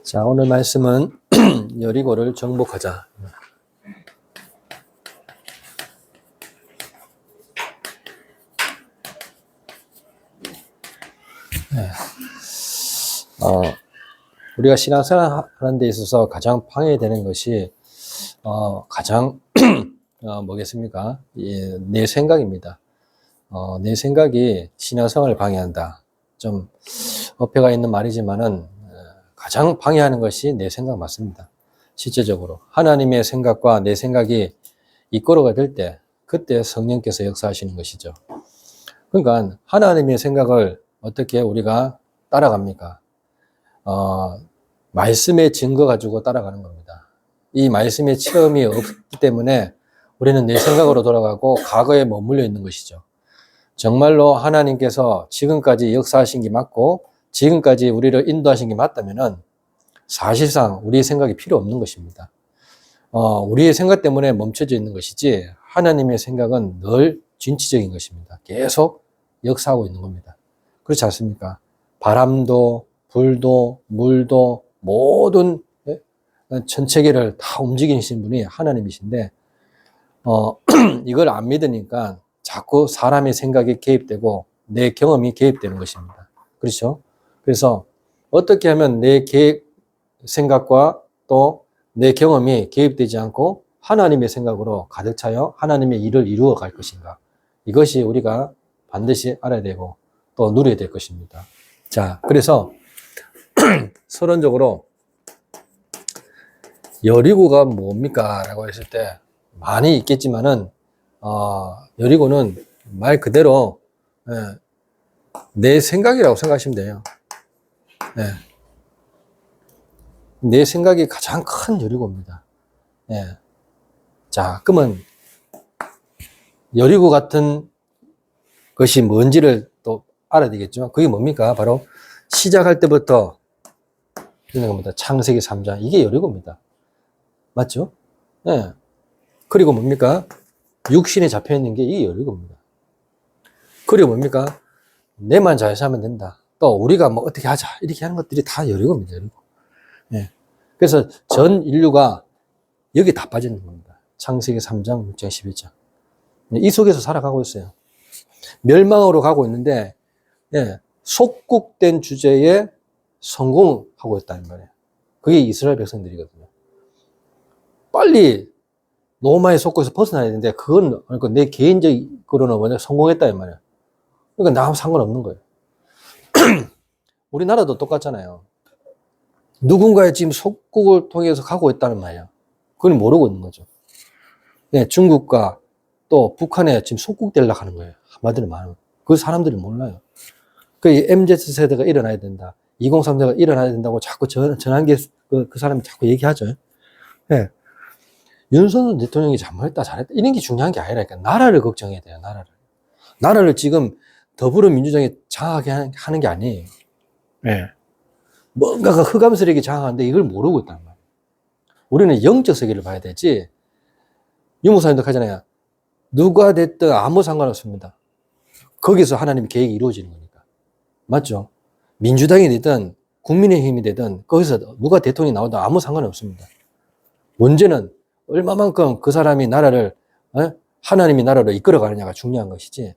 자, 오늘 말씀은 여리고를 정복하자. 네. 우리가 신앙생활 하는 데 있어서 가장 방해되는 것이 가장 뭐겠습니까? 내 생각입니다. 내 생각이 신앙생활을 방해한다. 좀 어폐가 있는 말이지만은 가장 방해하는 것이 내 생각 맞습니다. 실제적으로 하나님의 생각과 내 생각이 이끌어가 될 때 그때 성령께서 역사하시는 것이죠. 그러니까 하나님의 생각을 어떻게 우리가 따라갑니까? 말씀의 증거 가지고 따라가는 겁니다. 이 말씀의 체험이 없기 때문에 우리는 내 생각으로 돌아가고 과거에 머물러 있는 것이죠. 정말로 하나님께서 지금까지 역사하신 게 맞고 지금까지 우리를 인도하신 게 맞다면은 사실상 우리의 생각이 필요 없는 것입니다. 우리의 생각 때문에 멈춰져 있는 것이지 하나님의 생각은 늘 진취적인 것입니다. 계속 역사하고 있는 겁니다. 그렇지 않습니까? 바람도 불도 물도 모든 천체계를 다 움직이시는 분이 하나님이신데 이걸 안 믿으니까 자꾸 사람의 생각이 개입되고 내 경험이 개입되는 것입니다. 그렇죠? 그래서 어떻게 하면 내 생각과 또 내 경험이 개입되지 않고 하나님의 생각으로 가득 차여 하나님의 일을 이루어 갈 것인가. 이것이 우리가 반드시 알아야 되고 또 누려야 될 것입니다. 자, 그래서 서론적으로 여리고가 뭡니까? 라고 했을 때 많이 있겠지만은 여리고는 말 그대로 내 생각이라고 생각하시면 돼요. 내 생각이 가장 큰 여리고입니다. 자, 그러면 여리고 같은 것이 뭔지를 또 알아야 되겠죠. 그게 뭡니까? 바로 시작할 때부터 이런 겁니다. 창세기 3장. 이게 여리고입니다. 맞죠? 그리고 뭡니까? 육신에 잡혀있는 게 이게 여리고입니다. 그리고 뭡니까? 내만 잘 살면 된다. 또 우리가 뭐 어떻게 하자. 이렇게 하는 것들이 다 여리고입니다. 여리고. 그래서 전 인류가 여기 다 빠지는 겁니다. 창세기 3장, 6장, 11장. 이 속에서 살아가고 있어요. 멸망으로 가고 있는데, 속국된 주제에 성공하고 있다는 말이에요. 그게 이스라엘 백성들이거든요. 빨리 로마의 속국에서 벗어나야 되는데, 그건 그러니까 내 개인적으로는 뭐냐, 성공했다는 말이에요. 그러니까 나하고 상관없는 거예요. 우리나라도 똑같잖아요. 누군가의 지금 속국을 통해서 가고 있다는 말이야. 그건 모르고 있는 거죠. 중국과 또 북한에 지금 속국되려고 하는 거예요. 한마디로 말하면. 그 사람들이 몰라요. 그 MZ세대가 일어나야 된다. 2030세대가 일어나야 된다고 자꾸 전환기 그 사람이 자꾸 얘기하죠. 윤석열 대통령이 잘못했다, 잘했다. 이런 게 중요한 게 아니라니까. 나라를 걱정해야 돼요, 나라를. 나라를 지금 더불어민주당이 장악하게 하는 게 아니에요. 뭔가가 흑암스럽게 장악하는데 이걸 모르고 있단 말이에요. 우리는 영적 세계를 봐야 되지. 유목사님도 하잖아요. 누가 됐든 아무 상관없습니다. 거기서 하나님의 계획이 이루어지는 거니까. 맞죠? 민주당이 되든 국민의힘이 되든 거기서 누가 대통령이 나오든 아무 상관없습니다. 문제는 얼마만큼 그 사람이 나라를 하나님이 나라로 이끌어가느냐가 중요한 것이지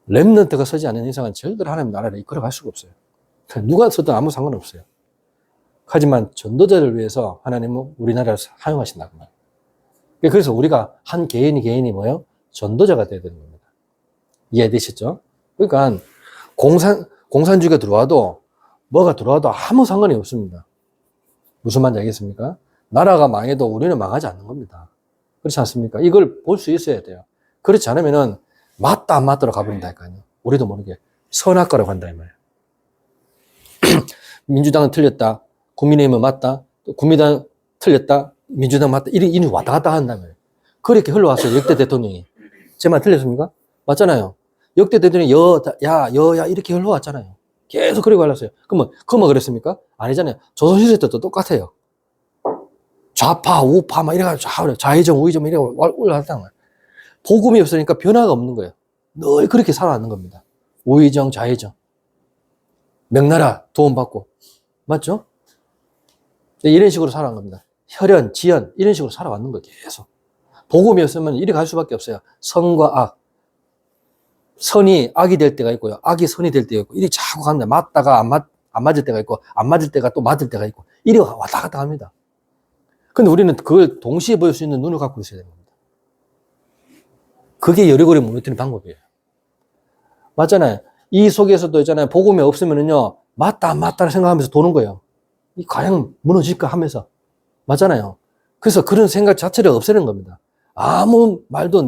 렘넌트가 서지 않는 이상은 절대로 하나님 나라를 이끌어갈 수가 없어요. 누가 서든 아무 상관없어요. 하지만 전도자를 위해서 하나님은 우리나라를 사용하신다고 말이에요. 그래서 우리가 한 개인이 뭐예요? 전도자가 되어야 되는 겁니다. 이해되셨죠? 그러니까 공산주의가 들어와도 뭐가 들어와도 아무 상관이 없습니다. 무슨 말인지 알겠습니까? 나라가 망해도 우리는 망하지 않는 겁니다. 그렇지 않습니까? 이걸 볼 수 있어야 돼요. 그렇지 않으면은 맞다 안 맞다로 가버린다니까요. 우리도 모르게 선악과라고 한다 이 말이에요. 민주당은 틀렸다. 국민의힘은 맞다. 국민당 틀렸다. 민주당 맞다. 이리 왔다 갔다 한다면 그렇게 흘러왔어요. 역대 대통령이. 제 말 틀렸습니까? 맞잖아요. 역대 대통령이 여야 이렇게 흘러왔잖아요. 계속 그러고 갈랐어요. 그러면 그랬습니까? 아니잖아요. 조선시대 때도 똑같아요. 좌파, 우파 막 이래가지고 좌회전, 우회전 이래 올라갔단 말이에요. 복음이 없으니까 변화가 없는 거예요. 늘 그렇게 살아왔는 겁니다. 우회전, 좌회전. 명나라 도움받고. 맞죠? 이런 식으로 살아간 겁니다. 혈연, 지연, 이런 식으로 살아왔는 거예요, 계속. 복음이 없으면 이리 갈 수밖에 없어요. 선과 악. 선이 악이 될 때가 있고요. 악이 선이 될 때가 있고, 이리 자꾸 갑니다. 맞다가 안 맞을 때가 있고, 안 맞을 때가 또 맞을 때가 있고, 이리 왔다 갔다 합니다. 근데 우리는 그걸 동시에 볼 수 있는 눈을 갖고 있어야 되는 겁니다. 그게 여리고리 무너뜨리는 방법이에요. 맞잖아요. 이 속에서도 있잖아요. 복음이 없으면은요, 맞다, 안 맞다를 생각하면서 도는 거예요. 이 과연 무너질까 하면서. 맞잖아요. 그래서 그런 생각 자체를 없애는 겁니다. 아무 말도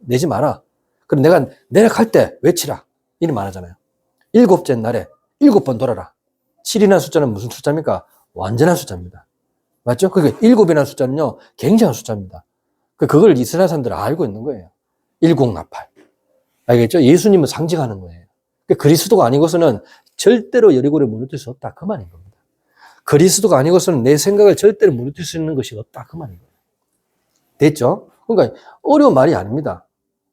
내지 마라. 그럼 내가 내려갈 때 외치라. 이렇게 말하잖아요. 7째 날에 7번 돌아라. 7이라는 숫자는 무슨 숫자입니까? 완전한 숫자입니다. 맞죠? 그게 7이라는 숫자는요, 굉장한 숫자입니다. 그걸 이스라엘 사람들은 알고 있는 거예요. 일국나팔. 알겠죠? 예수님을 상징하는 거예요. 그리스도가 아니고서는 절대로 여리고를 무너뜨릴 수 없다. 그 말인 겁니다. 그리스도가 아니고서는 내 생각을 절대로 무너뜨릴 수 있는 것이 없다. 그 말인 거예요. 됐죠? 그러니까 어려운 말이 아닙니다.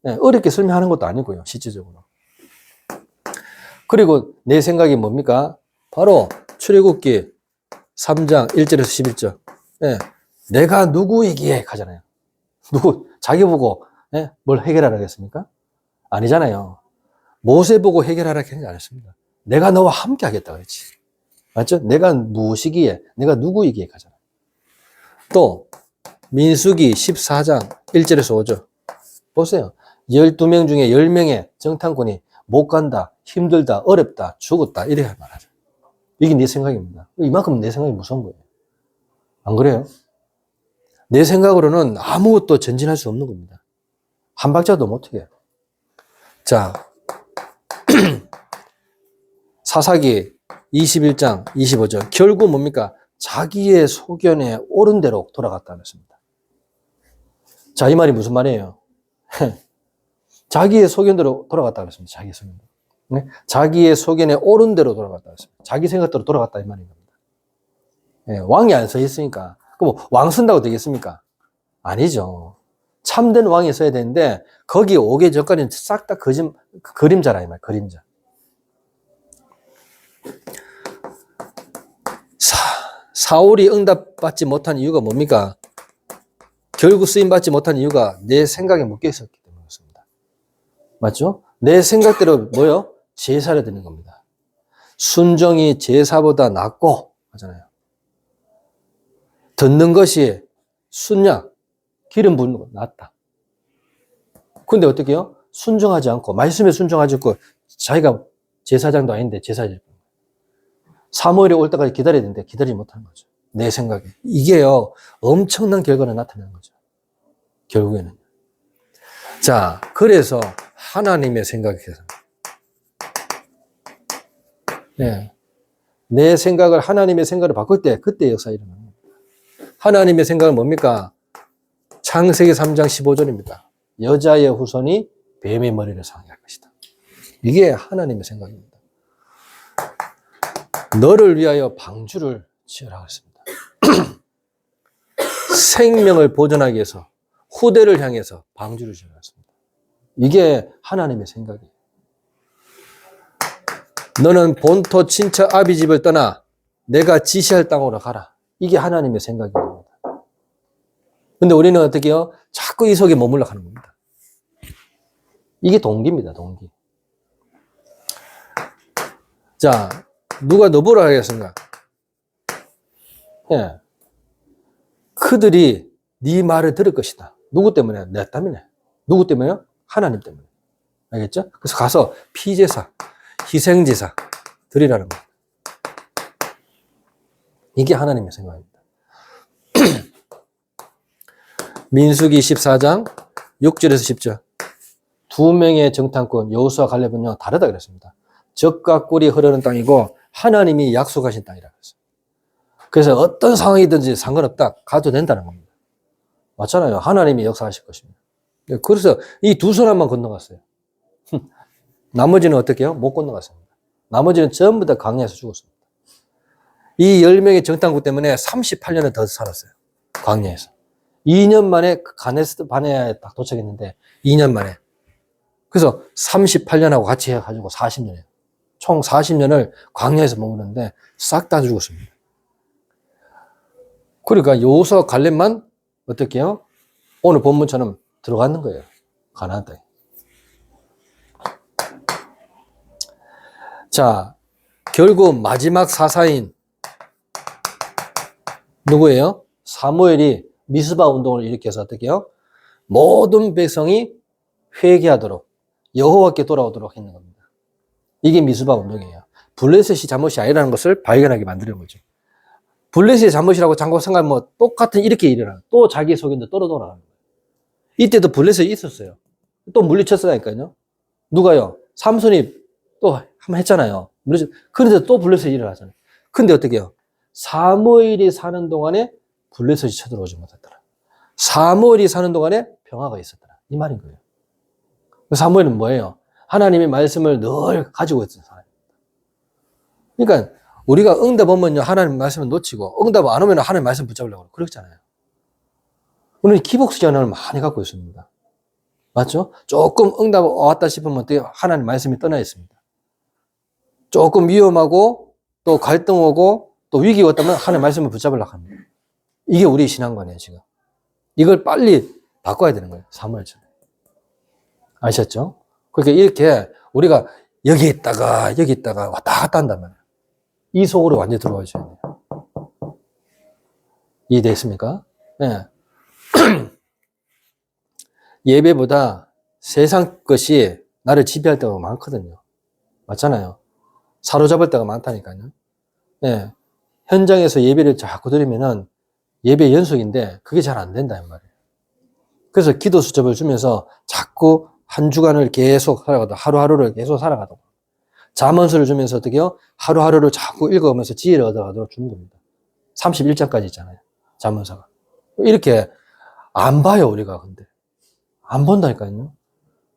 네, 어렵게 설명하는 것도 아니고요. 실질적으로. 그리고 내 생각이 뭡니까? 바로 출애굽기 3장 1절에서 11절. 네, 내가 누구이기에 하잖아요. 자기 보고 네, 뭘 해결하라 했습니까? 아니잖아요. 모세 보고 해결하라 했지 않았습니다. 내가 너와 함께 하겠다고 했지. 맞죠? 내가 무엇이기에, 내가 누구이기에 하잖아요. 또 민수기 14장 1절에서 5절. 보세요. 12명 중에 10명의 정탐꾼이 못 간다, 힘들다, 어렵다, 죽었다 이렇게 말하죠. 이게 내 생각입니다. 이만큼 내 생각이 무서운 거예요. 안 그래요? 내 생각으로는 아무것도 전진할 수 없는 겁니다. 한 발자도 못 해요. 자, 사사기 21장 25절. 결국 뭡니까? 자기의 소견에 옳은 대로 돌아갔다는 것입니다. 자, 이 말이 무슨 말이에요? 자기의 소견대로 돌아갔다는 것입니다. 자기의 소견대로. 네? 자기의 소견에 옳은 대로 돌아갔다는 것입니다. 자기 생각대로 돌아갔다 이 말인 겁니다. 네, 왕이 안 서 있으니까. 그럼 왕 쓴다고 되겠습니까? 아니죠. 참된 왕이 서야 되는데 거기 오기 전까지는 싹 다 그림자라 이 말, 그림자. 사울이 응답받지 못한 이유가 뭡니까? 결국 쓰임받지 못한 이유가 내 생각에 묶여 있었기 때문이었습니다. 맞죠? 내 생각대로 뭐요? 제사를 드리는 겁니다. 순종이 제사보다 낫고, 하잖아요. 듣는 것이 순약, 기름 부는 것 낫다. 근데 어떻게 해요? 순종하지 않고, 말씀에 순종하지 않고, 자기가 제사장도 아닌데 제사를 사무엘이 올 때까지 기다려야 되는데 기다리지 못하는 거죠. 내 생각에. 이게요, 엄청난 결과를 나타내는 거죠. 결국에는. 자, 그래서 하나님의 생각에서. 네. 내 생각을 하나님의 생각을 바꿀 때, 그때 역사가 일어나는 겁니다. 하나님의 생각은 뭡니까? 창세기 3장 15절입니다. 여자의 후손이 뱀의 머리를 상할 것이다. 이게 하나님의 생각입니다. 너를 위하여 방주를 지으라 했습니다. 생명을 보존하기 위해서 후대를 향해서 방주를 지으라 했습니다. 이게 하나님의 생각이에요. 너는 본토 친척 아비 집을 떠나 내가 지시할 땅으로 가라. 이게 하나님의 생각입니다. 근데 우리는 어떻게 해요? 자꾸 이 속에 머물러 가는 겁니다. 이게 동기입니다, 동기. 자, 누가 너보라 하겠습니까? 예. 그들이 네 말을 들을 것이다. 누구 때문에? 내 때문에. 누구 때문에요? 하나님 때문에. 알겠죠? 그래서 가서 피제사, 희생제사 드리라는 겁니다. 이게 하나님의 생각입니다. 민수기 14장 6절에서 10절. 두 명의 정탐꾼 여호수아 갈렙은요 다르다 그랬습니다. 젖과 꿀이 흐르는 땅이고 하나님이 약속하신 땅이라 그랬어요. 그래서 어떤 상황이든지 상관없다. 가도 된다는 겁니다. 맞잖아요. 하나님이 역사하실 것입니다. 그래서 이 두 사람만 건너갔어요. 나머지는 어떻게 해요? 못 건너갔습니다. 나머지는 전부 다 광야에서 죽었습니다. 이 10명의 정탐꾼 때문에 38년을 더 살았어요. 광야에서. 2년 만에 가네스 바네아에 딱 도착했는데 2년 만에. 그래서 38년하고 같이 해가지고 40년이에요. 총 40년을 광야에서 머무르는데 싹 다 죽었습니다. 그러니까 여호수아 갈렙만 어떻게 해요? 오늘 본문처럼 들어가는 거예요. 가나안 땅에. 자, 결국 마지막 사사인 누구예요? 사무엘이 미스바 운동을 일으켜서 어떻게 해요? 모든 백성이 회개하도록 여호와께 돌아오도록 했는 겁니다. 이게 미스바 운동이에요. 블레셋이 잘못이 아니라는 것을 발견하게 만드는 거죠. 블레셋의 잘못이라고 장고 생각하면 뭐 똑같은 이렇게 일어나요. 또 자기 속인데 떨어 돌아가는 거예요. 이때도 블레셋이 있었어요. 또 물리쳤으니까요. 누가요? 삼손이 또 한번 했잖아요. 그런데 또 블레셋이 일어나잖아요. 근데 어떻게 해요? 사무엘이 사는 동안에 블레셋이 쳐들어오지 못했더라. 사무엘이 사는 동안에 평화가 있었더라. 이 말인 거예요. 사무엘은 뭐예요? 하나님의 말씀을 늘 가지고 있던 사람입니다. 그러니까 우리가 응답 오면요, 하나님 말씀을 놓치고, 응답 안 오면 하나님 말씀 붙잡으려고 그렇잖아요. 우리는 기복수견을 많이 갖고 있습니다. 맞죠? 조금 응답 왔다 싶으면 어떻게 하나님 말씀이 떠나 있습니다. 조금 위험하고, 또 갈등 오고, 또 위기가 왔다면 하나님 말씀을 붙잡으려고 합니다. 이게 우리 신앙관이에요, 지금. 이걸 빨리 바꿔야 되는 거예요, 사무엘처럼. 아셨죠? 그러니까 이렇게 우리가 여기 있다가 왔다 갔다 한다면 이 속으로 완전히 들어와 있어야 돼요. 이해됐습니까? 네. 예배보다 세상 것이 나를 지배할 때가 많거든요. 맞잖아요. 사로잡을 때가 많다니까요. 네. 현장에서 예배를 자꾸 드리면은 예배 연속인데 그게 잘 안 된다 이 말이에요. 그래서 기도 수첩을 주면서 자꾸 한 주간을 계속 살아가다 하루하루를 계속 살아가다 잠언서를 주면서 어떻게 해요? 하루하루를 자꾸 읽어가면서 지혜를 얻어가도록 주는 겁니다. 31장까지 있잖아요. 잠언서가. 이렇게 안 봐요, 우리가. 근데 안 본다니까요.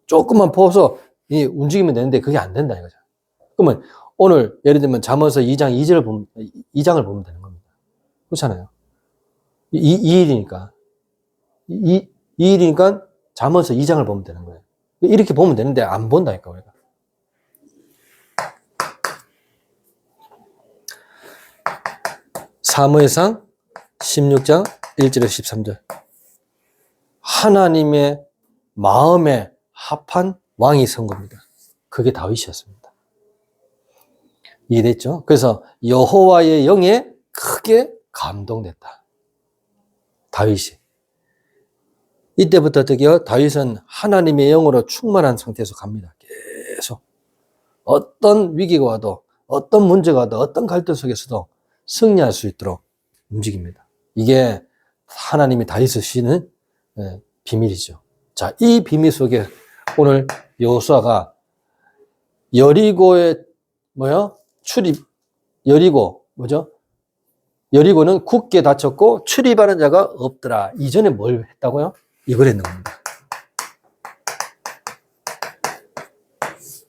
조금만 보고서 움직이면 되는데 그게 안 된다 이거죠. 그러면 오늘 예를 들면 잠언서 2장 2절을 보면 2장을 보면 되는 겁니다. 그렇잖아요. 2일이니까 2일이니까 잠언서 2장을 보면 되는 거예요. 이렇게 보면 되는데 안 본다니까 우리가. 사무엘상 16장 1절에서 13절. 하나님의 마음에 합한 왕이 선 겁니다. 그게 다윗이었습니다. 이해됐죠? 그래서 여호와의 영에 크게 감동됐다. 다윗이. 이때부터 어떻게 해요? 다윗은 하나님의 영으로 충만한 상태에서 갑니다. 계속. 어떤 위기가 와도, 어떤 문제가 와도, 어떤 갈등 속에서도 승리할 수 있도록 움직입니다. 이게 하나님이 다윗을 쓰시는 비밀이죠. 자, 이 비밀 속에 오늘 여호수아가 여리고의 여리고는 굳게 닫혔고 출입하는 자가 없더라. 이전에 뭘 했다고요? 이걸 했는 겁니다.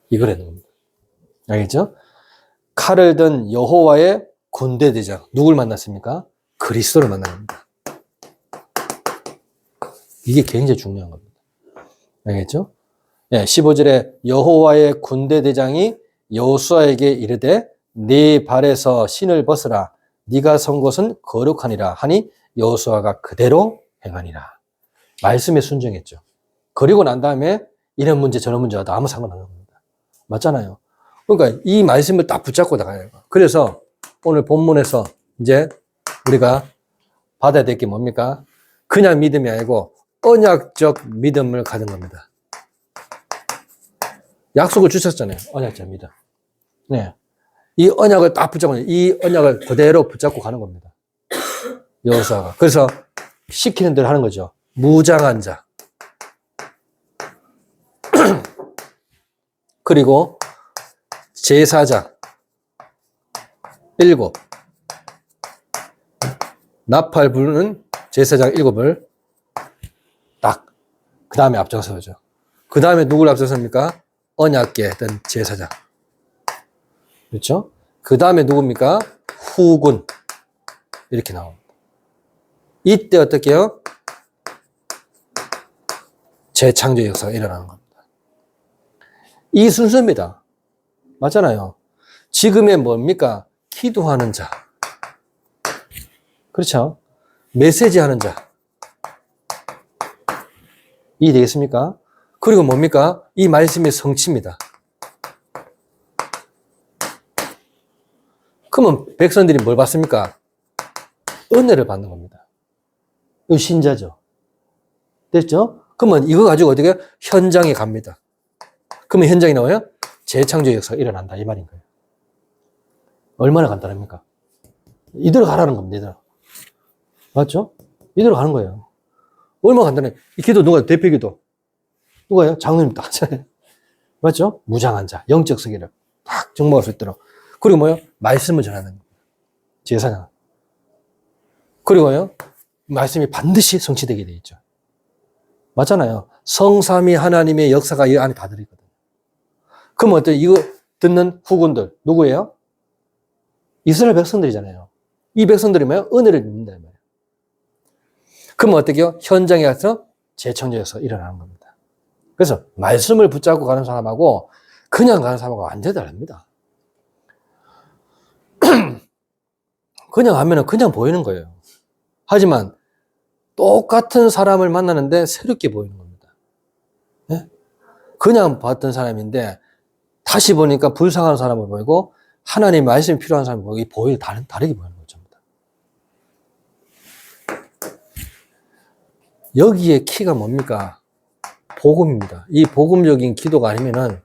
이걸 했는 겁니다. 알겠죠? 칼을 든 여호와의 군대 대장 누굴 만났습니까? 그리스도를 만난 겁니다. 이게 굉장히 중요한 겁니다. 알겠죠? 네, 15절에 여호와의 군대 대장이 여호수아에게 이르되 네 발에서 신을 벗으라. 네가 선 곳은 거룩하니라 하니 여호수아가 그대로 행하니라. 말씀에 순종했죠. 그리고 난 다음에 이런 문제 저런 문제 와도 아무 상관없는 겁니다. 맞잖아요. 그러니까 이 말씀을 딱 붙잡고 나가요. 그래서 오늘 본문에서 이제 우리가 받아야 될 게 뭡니까? 그냥 믿음이 아니고 언약적 믿음을 가진 겁니다. 약속을 주셨잖아요. 언약적 믿음. 네. 이 언약을 딱 붙잡고, 이 언약을 그대로 붙잡고 가는 겁니다. 여호수아가. 그래서 시키는 대로 하는 거죠. 무장한 자. 그리고 제사장 7. 나팔 부르는 제사장 7을 딱, 그 다음에 앞장서죠. 그 다음에 누굴 앞장섭니까? 언약궤 든 제사장. 그렇죠? 그 다음에 누굽니까? 후군. 이렇게 나옵니다. 이때 어떻게 해요? 재창조 역사가 일어나는 겁니다. 이 순서입니다. 맞잖아요. 지금의 뭡니까? 기도하는 자. 그렇죠? 메시지 하는 자. 이해되겠습니까? 그리고 뭡니까? 이 말씀의 성취입니다. 그러면 백성들이 뭘 받습니까? 은혜를 받는 겁니다. 이 신자죠. 됐죠? 그러면 이거 가지고 어떻게 현장에 갑니다. 그러면 현장에 나와요? 재창조 역사가 일어난다 이 말인 거예요. 얼마나 간단합니까? 이대로 가라는 겁니다. 이대로. 맞죠? 이대로 가는 거예요. 얼마나 간단해. 이 기도 누가 대표 기도? 누가요? 장로님 딱 하잖아요. 맞죠? 무장한 자, 영적 세계를 딱 정복할 수 있도록. 그리고 뭐요? 말씀을 전하는 겁니다. 제사장. 그리고요, 말씀이 반드시 성취되게 되어 있죠. 맞잖아요. 성삼위 하나님의 역사가 이 안에 다 들어있거든요. 그럼 어때요? 이거 듣는 후군들, 누구예요? 이스라엘 백성들이잖아요. 이 백성들이 뭐예요? 은혜를 입는다. 말이에요. 그럼 어떻게요? 현장에 가서 재청조에서 일어나는 겁니다. 그래서 말씀을 붙잡고 가는 사람하고 그냥 가는 사람하고 완전히 다릅니다. 그냥 하면은 그냥 보이는 거예요. 하지만 똑같은 사람을 만나는데 새롭게 보이는 겁니다. 네? 그냥 봤던 사람인데 다시 보니까 불쌍한 사람을 보이고 하나님의 말씀이 필요한 사람을 보이고 다르게 보이는 거죠. 여기에 키가 뭡니까? 복음입니다. 이 복음적인 기도가 아니면은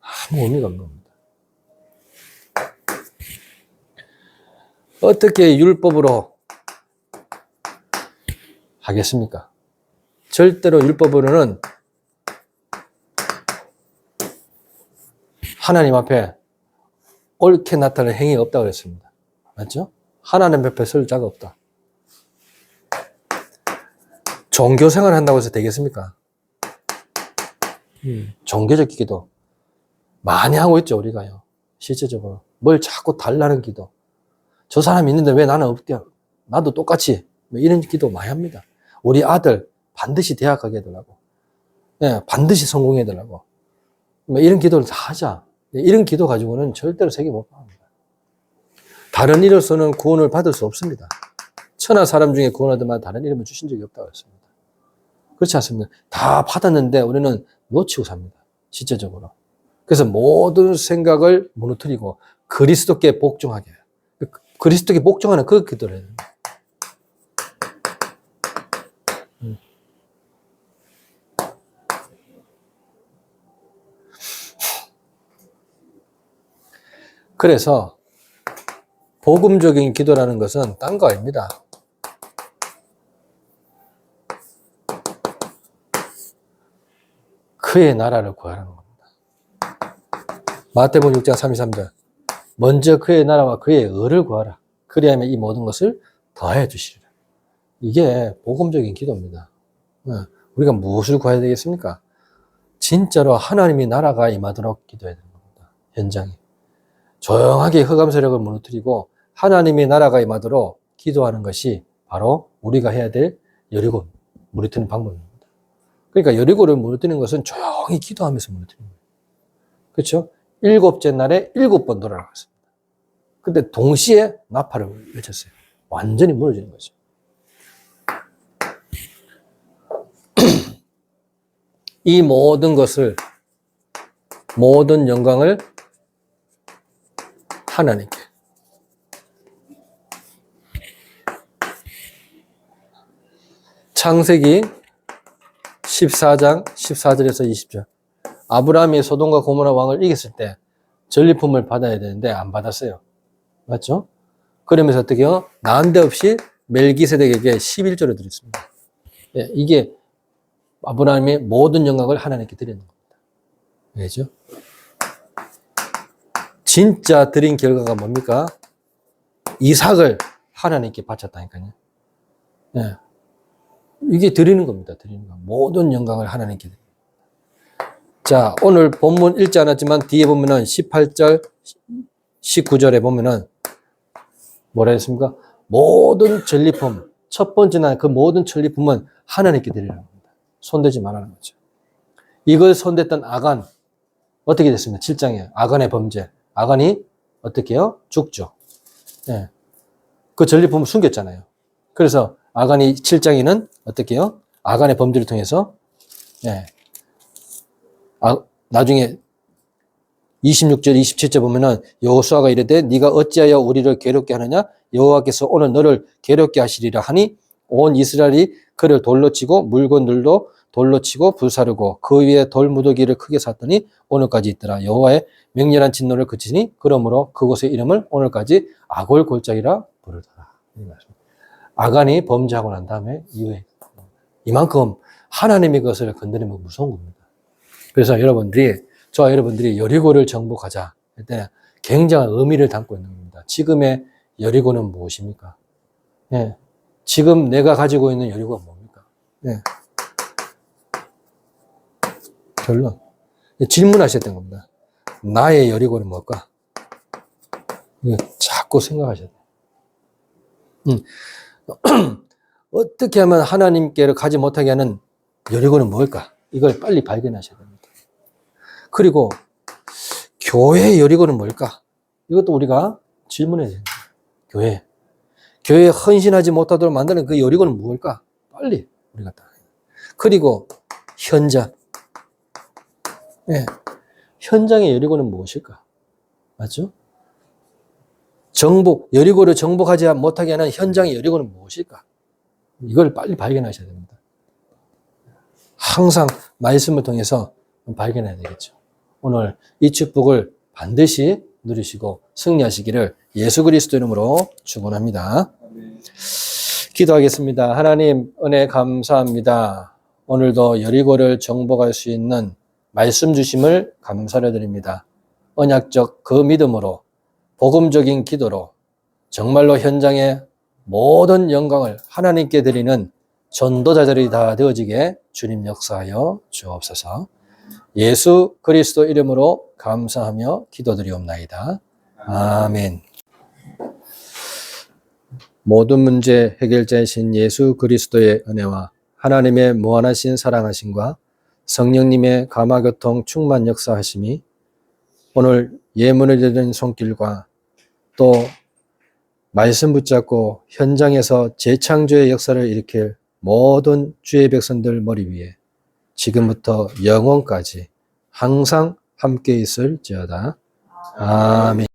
아무 의미가 없는 겁니다. 어떻게 율법으로 하겠습니까? 절대로 율법으로는 하나님 앞에 옳게 나타날 행위가 없다고 그랬습니다. 맞죠? 하나님 앞에 설 자가 없다. 종교 생활 한다고 해서 되겠습니까? 종교적 기도 많이 하고 있죠, 우리가요. 실제적으로. 뭘 자꾸 달라는 기도. 저 사람이 있는데 왜 나는 없대? 나도 똑같이. 이런 기도 많이 합니다. 우리 아들 반드시 대학 가게 해달라고. 네, 반드시 성공해 달라고. 이런 기도를 다 하자. 이런 기도 가지고는 절대로 세계 못 갑니다. 다른 일로서는 구원을 받을 수 없습니다. 천하 사람 중에 구원하더만 다른 이름을 주신 적이 없다고 했습니다. 그렇지 않습니다. 다 받았는데 우리는 놓치고 삽니다. 실제적으로. 그래서 모든 생각을 무너뜨리고 그리스도께 복종하게 해요. 그리스도께 복종하는 그 기도를 해요. 그래서 복음적인 기도라는 것은 딴 거 아닙니다. 그의 나라를 구하라는 겁니다. 마태복음 6장 33절. 먼저 그의 나라와 그의 의를 구하라. 그리하면 이 모든 것을 더해 주시리라. 이게 복음적인 기도입니다. 우리가 무엇을 구해야 되겠습니까? 진짜로 하나님의 나라가 임하도록 기도해야 되는 겁니다. 현장에. 조용하게 흑암 세력을 무너뜨리고 하나님의 나라가 임하도록 기도하는 것이 바로 우리가 해야 될 여리고 무너뜨리는 방법입니다. 그러니까 여리고를 무너뜨리는 것은 조용히 기도하면서 무너뜨리는 거예요. 그렇죠? 7째 날에 7번 돌아갔습니다. 근데 동시에 나팔을 외쳤어요. 완전히 무너지는 거죠. 이 모든 것을, 모든 영광을 하나님께. 창세기 14장 14절에서 20절. 아브라함이 소돔과 고모라 왕을 이겼을 때 전리품을 받아야 되는데 안 받았어요. 맞죠? 그러면서 어떻게 해요? 난데없이 멜기세덱에게 11조를 드렸습니다. 예, 이게 아브라함의 모든 영광을 하나님께 드리는 겁니다. 알죠? 진짜 드린 결과가 뭡니까? 이삭을 하나님께 바쳤다니까요. 예. 이게 드리는 겁니다. 드리는 거. 모든 영광을 하나님께 드립니다. 자, 오늘 본문 읽지 않았지만 뒤에 보면은 18절, 19절에 보면은 뭐라 했습니까? 모든 전리품, 첫 번째 날 그 모든 전리품은 하나님께 드리라는 겁니다. 손대지 말라는 거죠. 이걸 손댔던 아간, 어떻게 됐습니까? 7장에 아간의 범죄. 아간이 어떻게 해요? 죽죠. 예. 그 전리품을 숨겼잖아요. 그래서 아간이 7장에는 어떻게 해요? 아간의 범죄를 통해서 예. 나중에 26절, 27절 보면은 여호수아가 이르되 네가 어찌하여 우리를 괴롭게 하느냐? 여호와께서 오늘 너를 괴롭게 하시리라 하니 온 이스라엘이 그를 돌로 치고 물건들도 돌로 치고 불사르고 그 위에 돌 무더기를 크게 샀더니 오늘까지 있더라. 여호와의 맹렬한 진노를 그치니 그러므로 그곳의 이름을 오늘까지 아골 골짜기라 부르더라. 아간이 범죄하고 난 다음에 이후에 이만큼 하나님의 것을 건드리면 무서운 겁니다. 그래서 저와 여러분들이 여리고를 정복하자 할 때 굉장한 의미를 담고 있는 겁니다. 지금의 여리고는 무엇입니까? 예. 지금 내가 가지고 있는 여리고가 뭡니까? 예. 결론. 질문하셔야 되는 겁니다. 나의 여리고는 뭘까? 자꾸 생각하셔야 돼요. 어떻게 하면 하나님께를 가지 못하게 하는 여리고는 뭘까? 이걸 빨리 발견하셔야 됩니다. 그리고 교회의 여리고는 뭘까? 이것도 우리가 질문해야 됩니다. 교회에 헌신하지 못하도록 만드는 그 여리고는 무엇일까? 빨리 우리가 딱. 그리고 현장. 네. 현장의 여리고는 무엇일까? 맞죠? 여리고를 정복하지 못하게 하는 현장의 여리고는 무엇일까? 이걸 빨리 발견하셔야 됩니다. 항상 말씀을 통해서 발견해야 되겠죠. 오늘 이 축복을 반드시 누리시고 승리하시기를 예수 그리스도 이름으로 축원합니다. 기도하겠습니다. 하나님 은혜 감사합니다. 오늘도 여리고를 정복할 수 있는 말씀 주심을 감사를 드립니다. 언약적 그 믿음으로 복음적인 기도로 정말로 현장의 모든 영광을 하나님께 드리는 전도자들이 다 되어지게 주님 역사하여 주옵소서. 예수 그리스도 이름으로 감사하며 기도드리옵나이다. 아멘. 모든 문제 해결자이신 예수 그리스도의 은혜와 하나님의 무한하신 사랑하심과 성령님의 감화교통 충만 역사하심이 오늘 예문을 드리는 손길과 또 말씀 붙잡고 현장에서 재창조의 역사를 일으킬 모든 주의 백성들 머리 위에 지금부터 영원까지 항상 함께 있을지어다. 아멘.